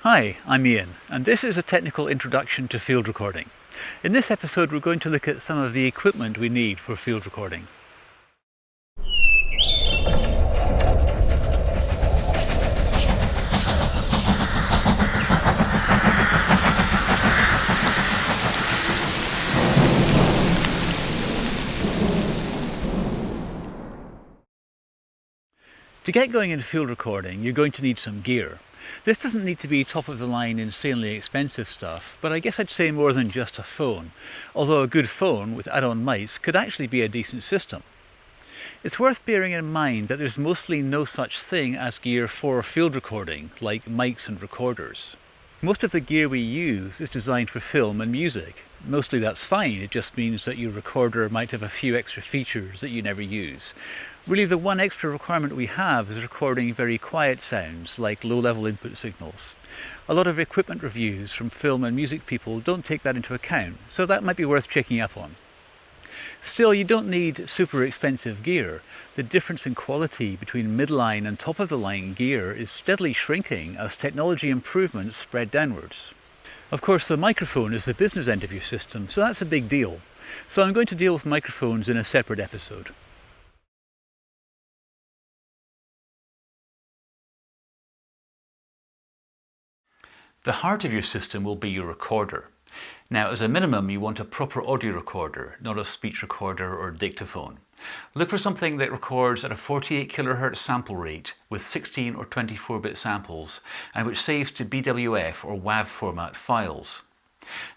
Hi, I'm Ian, and this is a technical introduction to field recording. In this episode we're going to look at some of the equipment we need for field recording. To get going in field recording, you're going to need some gear. This doesn't need to be top of the line insanely expensive stuff, but I guess I'd say more than just a phone, although a good phone with add-on mics could actually be a decent system. It's worth bearing in mind that there's mostly no such thing as gear for field recording, like mics and recorders. Most of the gear we use is designed for film and music. Mostly that's fine, it just means that your recorder might have a few extra features that you never use. Really the one extra requirement we have is recording very quiet sounds, like low-level input signals. A lot of equipment reviews from film and music people don't take that into account, so that might be worth checking up on. Still, you don't need super expensive gear. The difference in quality between midline and top-of-the-line gear is steadily shrinking as technology improvements spread downwards. Of course, the microphone is the business end of your system, so that's a big deal. So I'm going to deal with microphones in a separate episode. The heart of your system will be your recorder. Now, as a minimum, you want a proper audio recorder, not a speech recorder or dictaphone. Look for something that records at a 48 kHz sample rate with 16 or 24-bit samples and which saves to BWF or WAV format files.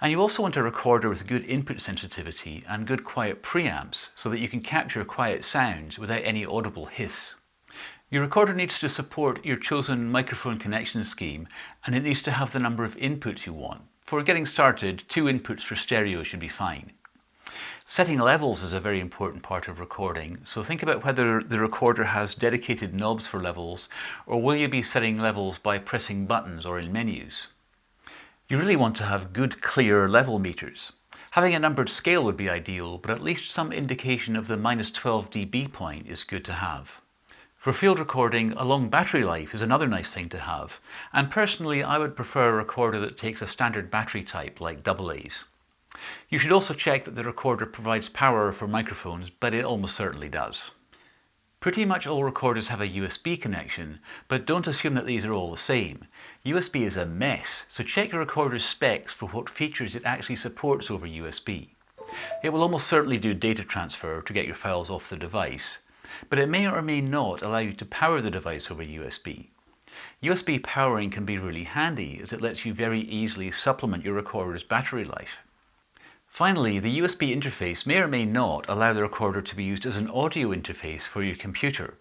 And you also want a recorder with good input sensitivity and good quiet preamps so that you can capture quiet sounds without any audible hiss. Your recorder needs to support your chosen microphone connection scheme, and it needs to have the number of inputs you want. For getting started, 2 inputs for stereo should be fine. Setting levels is a very important part of recording, so think about whether the recorder has dedicated knobs for levels, or will you be setting levels by pressing buttons or in menus. You really want to have good, clear level meters. Having a numbered scale would be ideal, but at least some indication of the -12 dB point is good to have. For field recording, a long battery life is another nice thing to have, and personally I would prefer a recorder that takes a standard battery type like AA's. You should also check that the recorder provides power for microphones, but it almost certainly does. Pretty much all recorders have a USB connection, but don't assume that these are all the same. USB is a mess, so check your recorder's specs for what features it actually supports over USB. It will almost certainly do data transfer to get your files off the device, but it may or may not allow you to power the device over USB. USB powering can be really handy as it lets you very easily supplement your recorder's battery life. Finally, the USB interface may or may not allow the recorder to be used as an audio interface for your computer.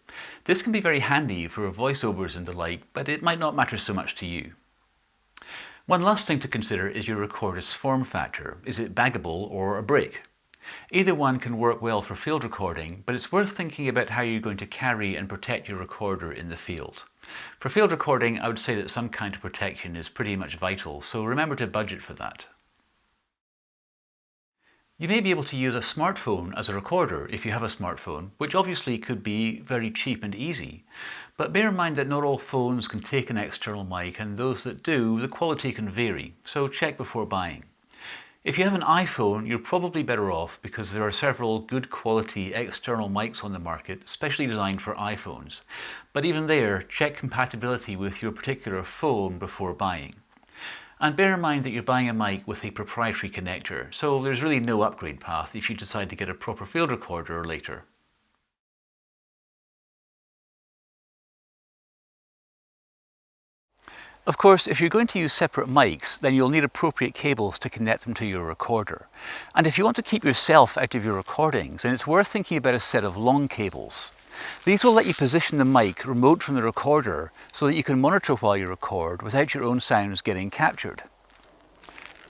This can be very handy for voiceovers and the like, but it might not matter so much to you. One last thing to consider is your recorder's form factor. Is it baggable or a brick? Either one can work well for field recording, but it's worth thinking about how you're going to carry and protect your recorder in the field. For field recording, I would say that some kind of protection is pretty much vital, so remember to budget for that. You may be able to use a smartphone as a recorder if you have a smartphone, which obviously could be very cheap and easy. But bear in mind that not all phones can take an external mic, and those that do, the quality can vary, so check before buying. If you have an iPhone, you're probably better off because there are several good quality external mics on the market, specially designed for iPhones. But even there, check compatibility with your particular phone before buying. And bear in mind that you're buying a mic with a proprietary connector, so there's really no upgrade path if you decide to get a proper field recorder later. Of course, if you're going to use separate mics, then you'll need appropriate cables to connect them to your recorder. And if you want to keep yourself out of your recordings, then it's worth thinking about a set of long cables. These will let you position the mic remote from the recorder so that you can monitor while you record without your own sounds getting captured.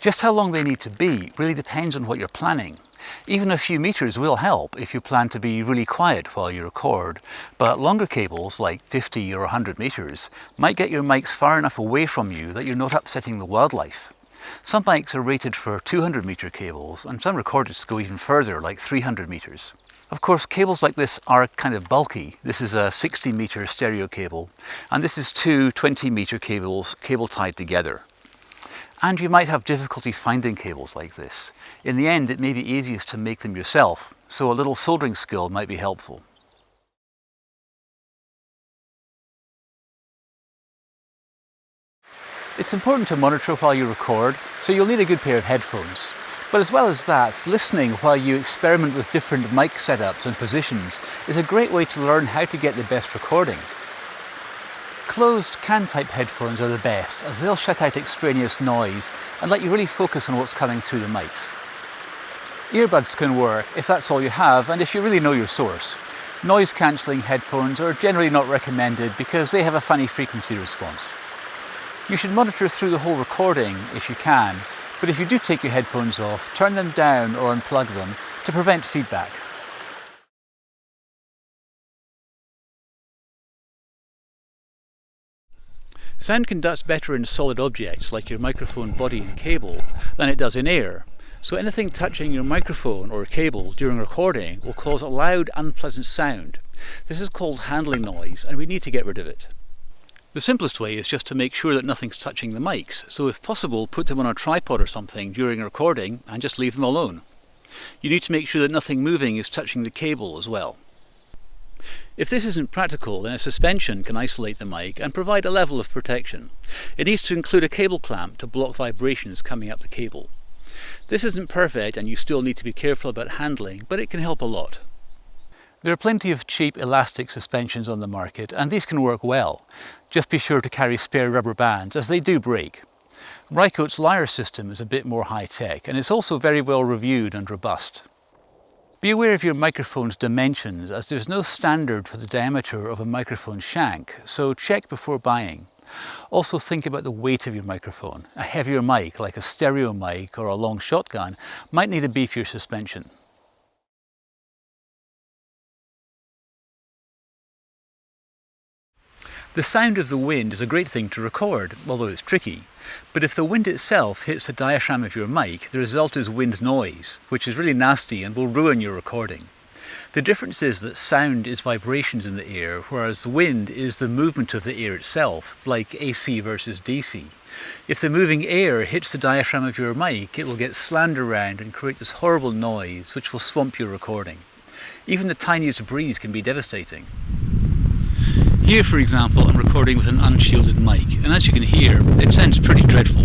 Just how long they need to be really depends on what you're planning. Even a few meters will help if you plan to be really quiet while you record, but longer cables, like 50 or 100 meters, might get your mics far enough away from you that you're not upsetting the wildlife. Some mics are rated for 200 meter cables, and some recorders go even further, like 300 meters. Of course, cables like this are kind of bulky. This is a 60-meter stereo cable, and this is two 20-meter cables cable tied together. And you might have difficulty finding cables like this. In the end, it may be easiest to make them yourself, so a little soldering skill might be helpful. It's important to monitor while you record, so you'll need a good pair of headphones. But as well as that, listening while you experiment with different mic setups and positions is a great way to learn how to get the best recording. Closed can-type headphones are the best, as they'll shut out extraneous noise and let you really focus on what's coming through the mics. Earbuds can work if that's all you have and if you really know your source. Noise-cancelling headphones are generally not recommended because they have a funny frequency response. You should monitor through the whole recording if you can, but if you do take your headphones off, turn them down or unplug them to prevent feedback. Sound conducts better in solid objects like your microphone body and cable than it does in air, so anything touching your microphone or cable during recording will cause a loud, unpleasant sound. This is called handling noise, and we need to get rid of it. The simplest way is just to make sure that nothing's touching the mics, so if possible put them on a tripod or something during recording and just leave them alone. You need to make sure that nothing moving is touching the cable as well. If this isn't practical, then a suspension can isolate the mic and provide a level of protection. It needs to include a cable clamp to block vibrations coming up the cable. This isn't perfect and you still need to be careful about handling, but it can help a lot. There are plenty of cheap elastic suspensions on the market, and these can work well. Just be sure to carry spare rubber bands, as they do break. Rycote's Lyre system is a bit more high-tech, and it's also very well reviewed and robust. Be aware of your microphone's dimensions, as there's no standard for the diameter of a microphone shank, so check before buying. Also think about the weight of your microphone. A heavier mic, like a stereo mic or a long shotgun, might need a beefier suspension. The sound of the wind is a great thing to record, although it's tricky. But if the wind itself hits the diaphragm of your mic, the result is wind noise, which is really nasty and will ruin your recording. The difference is that sound is vibrations in the air, whereas wind is the movement of the air itself, like AC versus DC. If the moving air hits the diaphragm of your mic, it will get slammed around and create this horrible noise, which will swamp your recording. Even the tiniest breeze can be devastating. Here, for example, I'm recording with an unshielded mic, and as you can hear, it sounds pretty dreadful.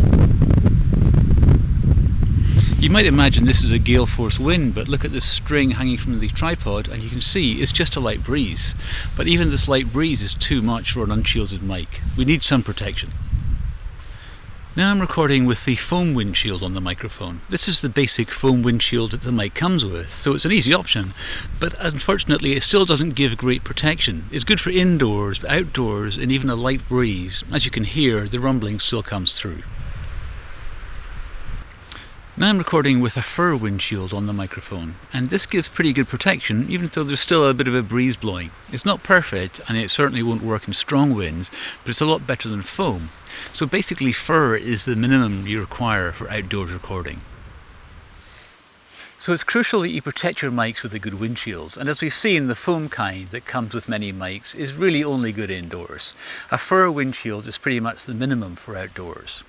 You might imagine this is a gale force wind, but look at this string hanging from the tripod and you can see it's just a light breeze. But even this light breeze is too much for an unshielded mic. We need some protection. Now I'm recording with the foam windshield on the microphone. This is the basic foam windshield that the mic comes with, so it's an easy option, but unfortunately it still doesn't give great protection. It's good for indoors, but outdoors, in even a light breeze, as you can hear, the rumbling still comes through. Now I'm recording with a fur windshield on the microphone, and this gives pretty good protection even though there's still a bit of a breeze blowing. It's not perfect and it certainly won't work in strong winds, but it's a lot better than foam. So basically fur is the minimum you require for outdoors recording. So it's crucial that you protect your mics with a good windshield, and as we've seen, the foam kind that comes with many mics is really only good indoors. A fur windshield is pretty much the minimum for outdoors.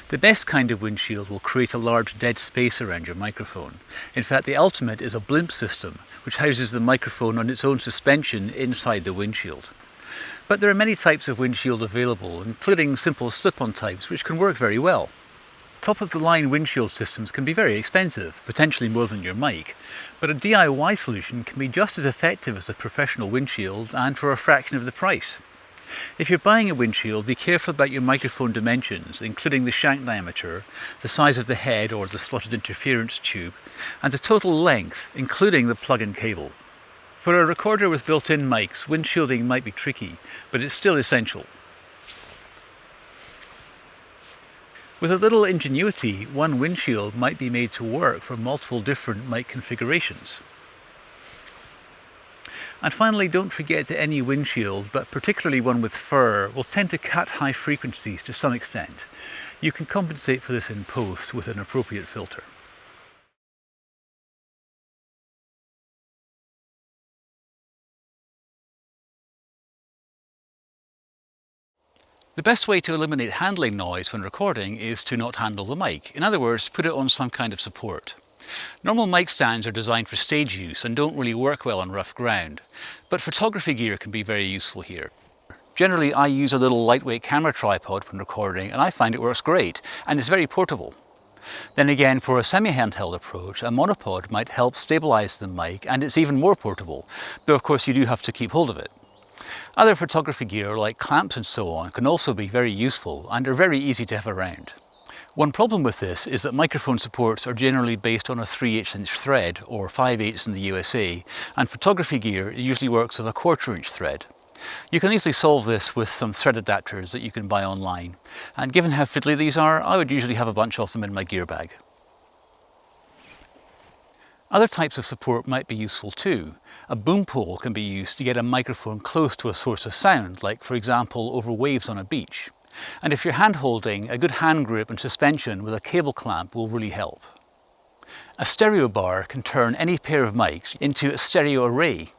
The best kind of windshield will create a large dead space around your microphone. In fact, the ultimate is a blimp system, which houses the microphone on its own suspension inside the windshield. But there are many types of windshield available, including simple slip-on types, which can work very well. Top-of-the-line windshield systems can be very expensive, potentially more than your mic, but a DIY solution can be just as effective as a professional windshield and for a fraction of the price. If you're buying a windshield, be careful about your microphone dimensions, including the shank diameter, the size of the head or the slotted interference tube, and the total length, including the plug-in cable. For a recorder with built-in mics, windshielding might be tricky, but it's still essential. With a little ingenuity, one windshield might be made to work for multiple different mic configurations. And finally, don't forget that any windshield, but particularly one with fur, will tend to cut high frequencies to some extent. You can compensate for this in post with an appropriate filter. The best way to eliminate handling noise when recording is to not handle the mic. In other words, put it on some kind of support. Normal mic stands are designed for stage use and don't really work well on rough ground, but photography gear can be very useful here. Generally, I use a little lightweight camera tripod when recording and I find it works great and it's very portable. Then again, for a semi-handheld approach, a monopod might help stabilize the mic and it's even more portable, though of course you do have to keep hold of it. Other photography gear like clamps and so on can also be very useful and are very easy to have around. One problem with this is that microphone supports are generally based on a 3/8" thread or 5/8 in the USA, and photography gear usually works with a 1/4" thread. You can easily solve this with some thread adapters that you can buy online, and given how fiddly these are, I would usually have a bunch of them in my gear bag. Other types of support might be useful too. A boom pole can be used to get a microphone close to a source of sound, like for example over waves on a beach. And if you're hand-holding, a good hand grip and suspension with a cable clamp will really help. A stereo bar can turn any pair of mics into a stereo array.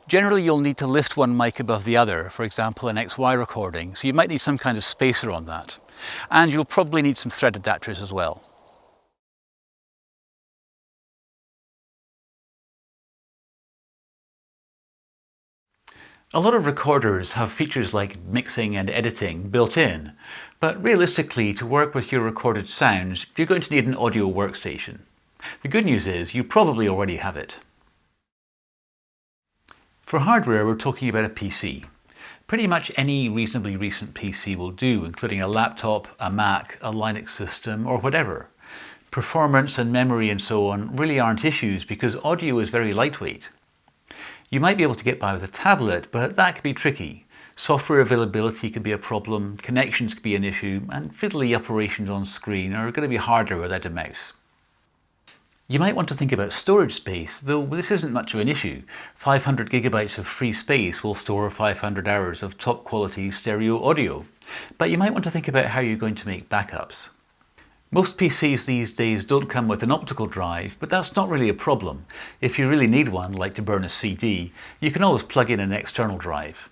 Generally you'll need to lift one mic above the other, for example in XY recording, so you might need some kind of spacer on that. And you'll probably need some thread adapters as well. A lot of recorders have features like mixing and editing built in, but realistically, to work with your recorded sounds, you're going to need an audio workstation. The good news is you probably already have it. For hardware, we're talking about a PC. Pretty much any reasonably recent PC will do, including a laptop, a Mac, a Linux system, or whatever. Performance and memory and so on really aren't issues because audio is very lightweight. You might be able to get by with a tablet, but that could be tricky. Software availability could be a problem, connections could be an issue, and fiddly operations on screen are going to be harder without a mouse. You might want to think about storage space, though this isn't much of an issue. 500 gigabytes of free space will store 500 hours of top quality stereo audio. But you might want to think about how you're going to make backups. Most PCs these days don't come with an optical drive, but that's not really a problem. If you really need one, like to burn a CD, you can always plug in an external drive.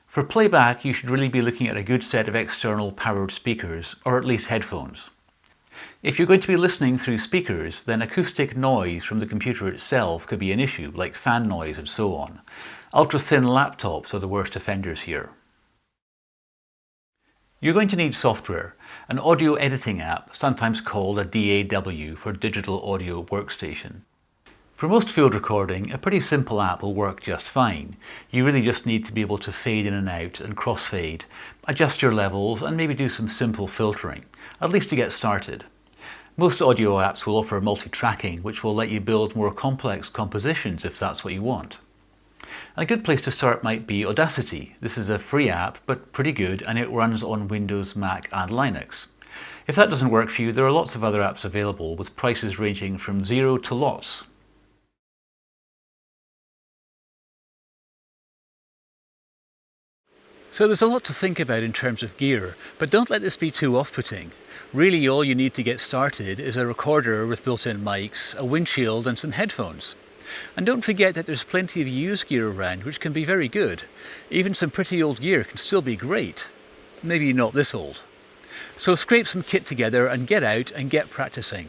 For playback, you should really be looking at a good set of external powered speakers, or at least headphones. If you're going to be listening through speakers, then acoustic noise from the computer itself could be an issue, like fan noise and so on. Ultra-thin laptops are the worst offenders here. You're going to need software, an audio editing app, sometimes called a DAW for Digital Audio Workstation. For most field recording, a pretty simple app will work just fine. You really just need to be able to fade in and out and crossfade, adjust your levels and maybe do some simple filtering, at least to get started. Most audio apps will offer multi-tracking, which will let you build more complex compositions if that's what you want. A good place to start might be Audacity. This is a free app, but pretty good, and it runs on Windows, Mac and Linux. If that doesn't work for you, there are lots of other apps available with prices ranging from $0 to lots. So there's a lot to think about in terms of gear, but don't let this be too off-putting. Really all you need to get started is a recorder with built-in mics, a windshield and some headphones. And don't forget that there's plenty of used gear around which can be very good. Even some pretty old gear can still be great. Maybe not this old. So scrape some kit together and get out and get practicing.